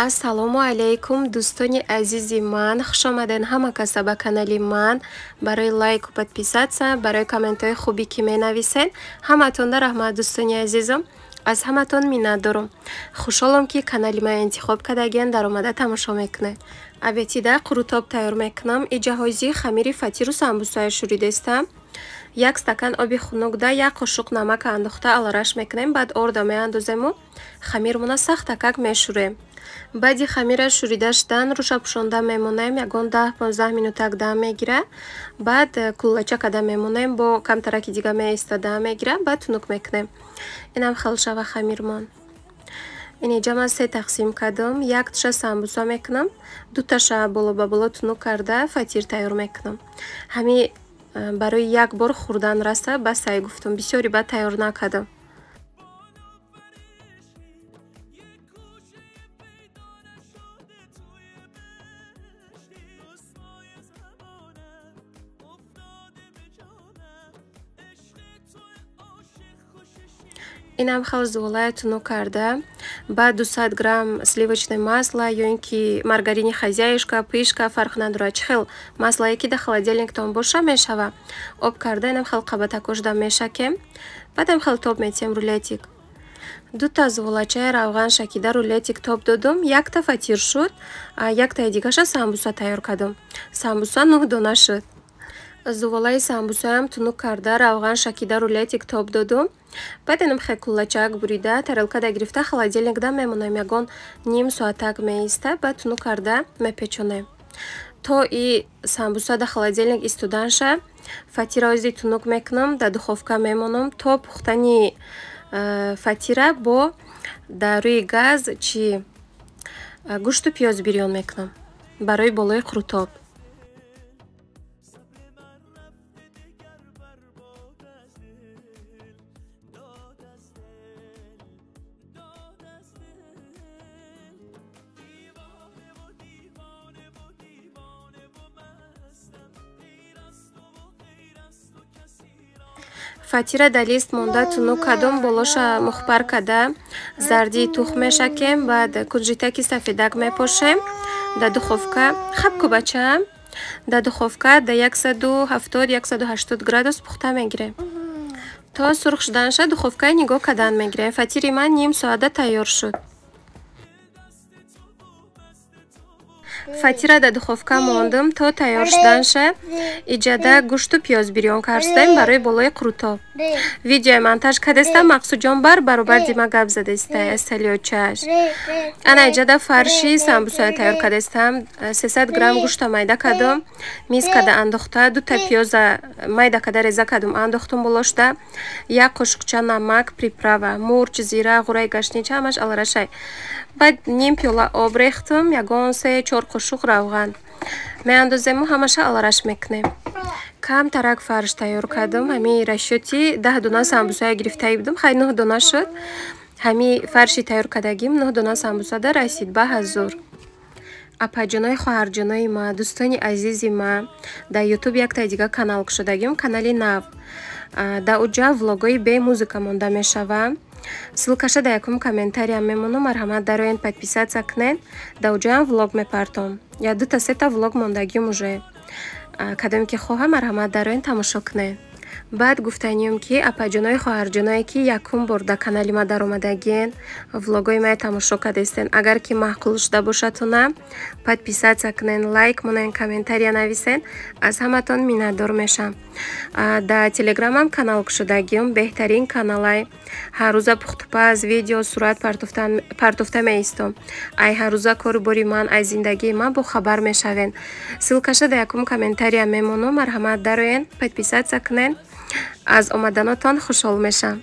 Ассалому алейкум дӯстони азизи ман, хушомаден ҳама каса ба канали ман. Барои лайку подписатсия, барои комментҳои хубе ки менависен ҳаматонда раҳмат дӯстони азизам. Аз ҳаматон миннатдорам. Хушҳолам ки канали ман интихоб кардаген дар омада тамошо мекунед. Авветида қурутоб тайёр мекунам. И ҷаҳози хамири фатиру самбусаи шӯридестам. 1 стакан оби хунукда 1 қошуқ намак андохта алараш мекунем. Баъд орда меандозему. Хамирмона сахтакак мешӯрем. Баъди хамира шӯрида шудан руша пӯшонда мемонем. Ягон 10-15 минутак дам мегира. Баъд куллача када мемонем. Бо камтараки дига меиста дам мегира. Баъд тунук мекунем. Инам хел шава хамирмон. Инеҷа ман 3 тақсим кардам. 1 туша самбуса мекунам. 2 таша боло ба боло тунук карда фатир тайёр мекунам. Ҳами барои 1 бор хӯрдан раса ба сай гуфтам. Бисёри бад тайёр накардам. Инам хел зуволая тунук карда. Баъд 200 грамм сливочное масло ё ин ки маргарини хозяюшка, пышка фарқ надорад. Чӣ хел маслое ки дар холодильниктон боша мешава. Об карда инам хел қабатакош дам мешакем. Баъдам хел тоб метем рулетик. 2 та зуволачаи равған шакида рулетик тоб додам. 1 та фатир шуд. 1 таи дигаша самбуса тайёр кардам. Самбуса 9 дона шуд. Зуволаи самбусаям тунук карда равған шакида рулетик тоб додам. Баъд инам хе куллачак бурида тарелкада гирифта холодильникда мемонем. Ягон ним соатак меиста. Баъд тунук карда мепечонем. То и самбуса да холодильник истоданша фатира ози тунук мекунам. Да духовка мемонам то пухтани фатира бо дар рӯи газ чи гӯшту пиёз бирён мекунам барои болои қурутоб. Фатира да лист монда тунук кардам. Болоша мухбар када зарди тухм мешакем. Баъд куджитаки сафедак мепошем. Да духовка хабку бачаам. Да духовка да 170-180 градус пухта мегирем. То сурх шуданша духовкаи нигоҳ кардан мегирем. Фатири ман ним соата тайёр шуд. Фатира да духовка мондам то тайёр шуданша. Иҷада гӯшту пиёз бирён кардем барои болои қурутоб. Видеои монтаж кардестам. Мақсудҷон баробар дима гап задестай аз талиёчааш. Ана иҷада фарши самбусаи тайёр кардестам. 300 грамм гӯшта майда кардам. Мис када андохта 2 та пиёза майда када реза кардам андохтам болошда. 1 қошуқча намак, приправа, мурч, зира, ғураи гаштнич ҳамаш аларашай. Баъд ним пиёла об рехтам. Ягон 3-4 қошуқ равған меандозему. ҳамаша алараш мекунем. Кам тарак фарш тайёр кардам. Ҳами расчёти 10 дона самбусая гирифтаи будам. Хай 9 дона шуд. Ҳами фарши тайёр кардагим 9 дона самбусада расид ба ҳазур. Апаҷонои хоҳарҷонои ма, дӯстони азизи ма, дар ютуб якта дига канал кушодагим, канали нав. Дар уҷа влогои бе музыка монда мешава. Ссилкаша дар якум комментариям мемонам. Марҳамат дароен подписатсия кунед. Дар уҷаам влог мепартом. Я 2 та 3 та влог мондагим уже. Кадоме ки хоҳам марҳамат дароен тамошо кунед. Баъд гуфтаниём ки апаҷонои хоҳарҷоное ки якум бор дар канали ма даромадаген, влогои мая тамошо кардестен. Агар ки маъқул шуда бошатона подписатсия кунен, лайк монен, комментария нависен. Аз ҳаматон миннатдор мешам. Дар телеграмам канал кушодагим. Беҳтарин каналай. Ҳаррӯза пухтупаз видео сурат партофта меистом. Ай ҳаррӯза корубори ман, ай зиндагии ман бо хабар мешавен. Ссилкаша дар якум комментария мемонам. Марҳамат дароен подписатсия кунен. Аз омаданотон хушҳол мешам.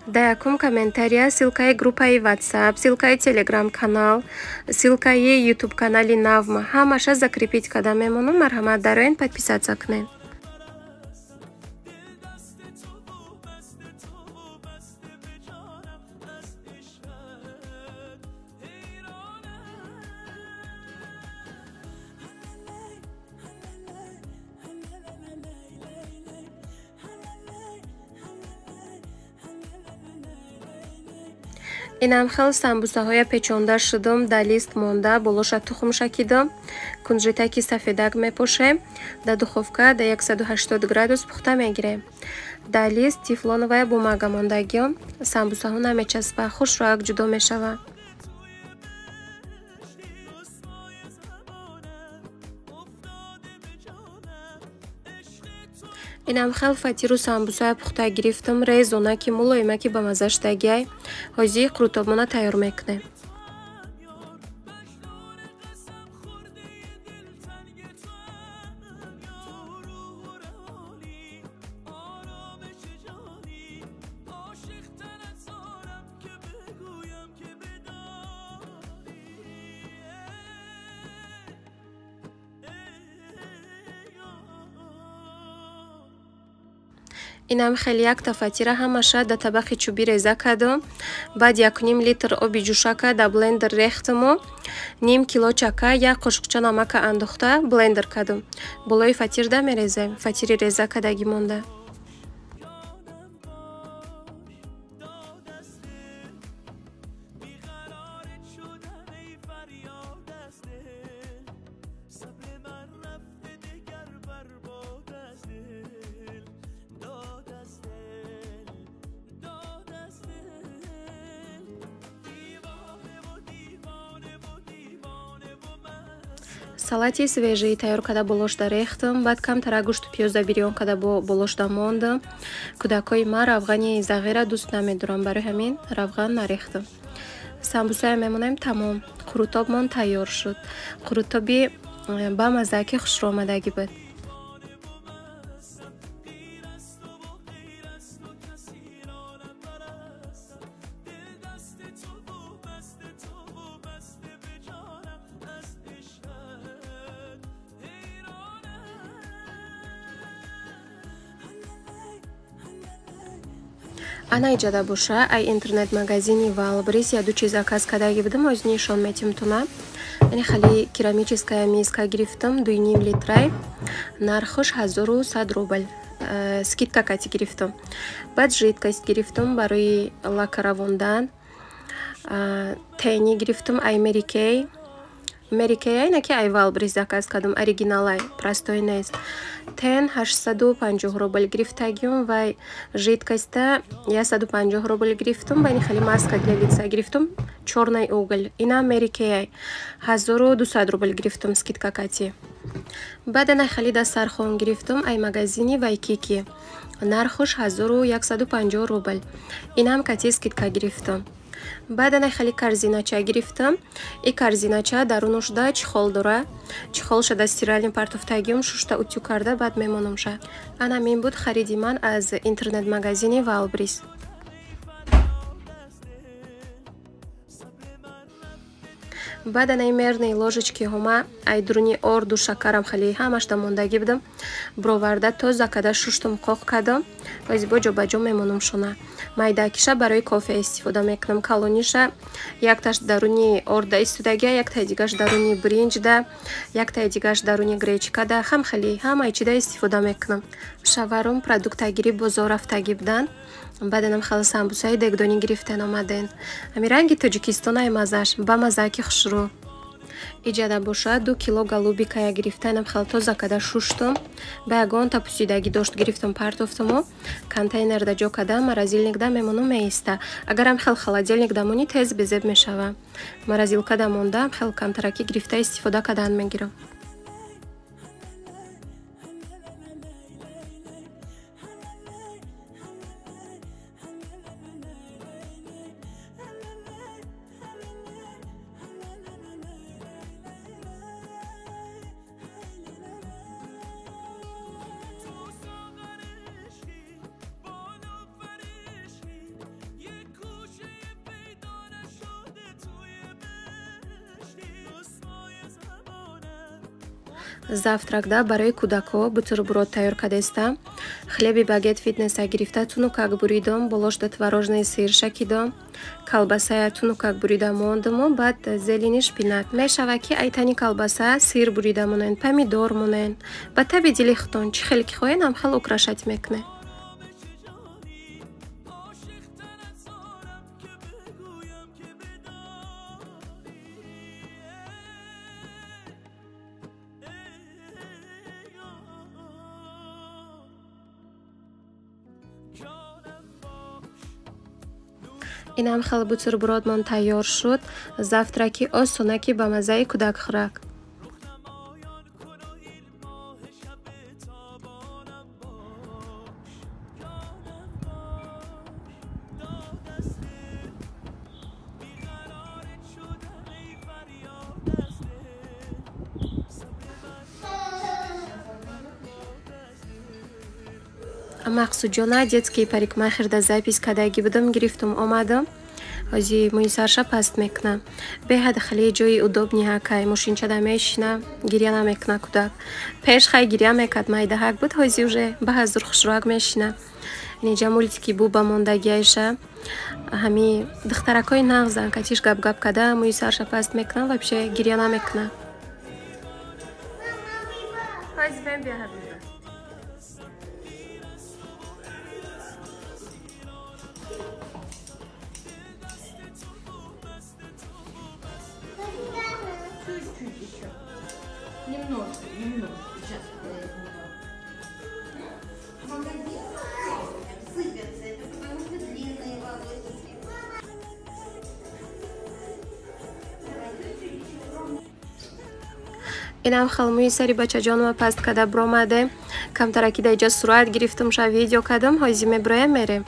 Дар якум комментария ссилкаи группаи WhatsApp, ссилкаи Telegram канал, ссилкаи YouTube канали Навма ҳамаша закрепит карда мемонам. Марҳамат дароен подписатсия кунед. инам хел самбусаҳоя печонда шудум дар лист монда болоша тухм шакидум кунжитаки сафедак мепошем дар духовка дар 180 градус пухта мегирем. дар лист тефлоновая бумага мондагиём самбусаҳо намечаспа хушрояк ҷудо мешава. инам хел фатиру самбусая пухта гирифтум резонаки мулоимаки ба мазаштагиай ҳозии қурутобона тайёр мекунем. инам хел якта фатира ҳамаша дар табақи чӯбӣ реза кардум. баъд 1.5 литр оби ҷӯшака дар блендер рехтуму 0.5 кило чака 1 қошуқча намака андохта блендер кардум. болои фатир да мерезем фатири реза кардаги монда. салати свежии тайёр карда болошда рехтум. баъд камтара гӯшту пиёза бирён карда бо болошда мондум. кӯдакои ман равғани зағира дӯст намедорам, барои ҳамин равған нарехтум. самбусая мемонем тамом. қурутобмон тайёр шуд. қурутоби ба маззаки хушромадагӣ буд. ана иҷада боша ай интернет магазини Валбрис я ду чиз заказ кардаги будам ҳозир нишон метим туна. яъне хали керамическая миска гирифтам 2.5 литрай нархуш 1100 рубл скидка кати гирифтам. баъд жидкость гирифтам барои лака равондан. тени гирифтам ай мерикей айнаки ай Валбрис заказ кардам оригиналай простой нест. тен 850 рубл гирифтагиём вай жидкоста 150 рубл гирифтам. вайни хали маска для лица гирифтам чорный уголь ина мерикей 1200 рубл гирифтам скидка кати. баъд ана хали дастархон гирифтам ай магазини Вайкики нархуш 1150 рубл инам кати скидка гирифтам. баъд ана хали корзинача гирифтам. и корзинача дарунушда чихол дора. чихол шуда стиральни партофтагиём шушта утю карда баъд мемонамша. ана мин буд хариди ман аз интернет магазини Валбрис. баъд ана мерни ложечки ҳома ай дуруни орду шакарам хали ҳамаш да мондаги будам бироварда тоза када шуштум қоқ кардам. ҳозир бо ҷобаҷо мемонам шуна. майдакиша барои кофе истифода мекунам. калониша якташ даруни орда истодагия яктаи дигаш даруни бринҷда яктаи дигаш даруни гречкада ҳам хали ҳамаи чида истифода мекунам. шаварум продуктагири бозор рафтаги будан. баъд анам хала самбусаи дегдонӣ гирифтен омаден. ҳами ранги тоҷикистонай мазаш ба мазаки хушрӯ. иҷада боша 2 кило голубикая гирифтанам хала тоза када шуштум. ба ягон та пусидаги дошт гирифтам партофтуму контейнерда ҷо када маразилникда мемонам меиста. агарам хел холодильник дамони тез безеб мешава. маразилкада мондам хел камтараки гирифта истифода кадан мегирам. завтракда барои кӯдакҳо бутерброд тайёр кардастам. хлеби багет фитнеса гирифта тунукак буридам, болошда творожный сыр шакидам, колбасая тунукак бурида мондаму баъд зелени шпинат. мешава ки айтани колбаса сыр бурида монен, помидор монен. ба таби дилихтон чӣ хеле ки хоҳен ҳам хел украшат мекунед. инам хел бутербродмон тайёр шуд. Завтраки осунаки ба маззаи кӯдакхӯрак. мақсудҷона детский парикмахерда запис кардагӣ будам, гирифтум омадам. ҳозир мӯи сарша паст мекуна. Беҳад хеле ҷои удобни ҳакай. Мошинчада мешина, гирья намекуна кӯдак. Пеш хай гирья мекард, майдаҳак буд, ҳозир уже ба ҳазур хушроак мешина. Неҷа мультики буба мондагиаша. Ҳами духтаракҳои нағзан, катиш гап-гап када, мӯи сарша паст мекуна ва пише гирья намекуна. Немножко. Сейчас. Сыпется, это потому что длинные волосы. инам халмӯи сари бачаҷонма паст када бромаде. Камтараки даиҷа сурат гирифтум, ша видео кадам, ҳозир меброем мерем.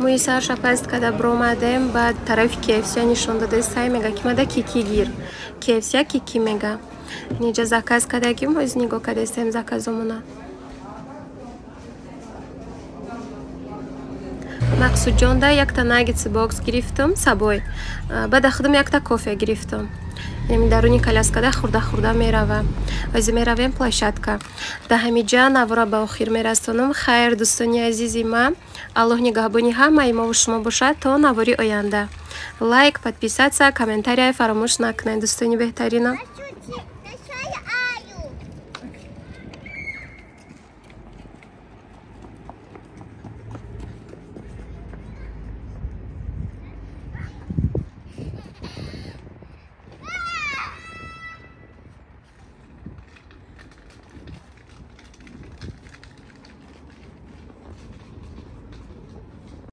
мӯи сарша паст када бромадем, баъд тарафи KFC нишон дада, сай мега ки мада кики гир. KFC кики мега. Неҷа заказ кадагим, ҳозир нигоҳ кадастем заказомуна. мақсудҷонда якта наггетси бокс гирифтам, сабой. Баъда худам якта кофе гирифтам. Яъни даруни коляскада хурда мерава. ҳозир меравем площадка. Да ҳамиҷа навора ба охир мерасонам. Хайр, дӯстони азизи ман. Аллоҳ нигаҳбони ҳамаи мо ва шумо бошад то навори оянда. Лайк, подписаться, комментария фаромӯш накунед, дӯстони беҳтарина.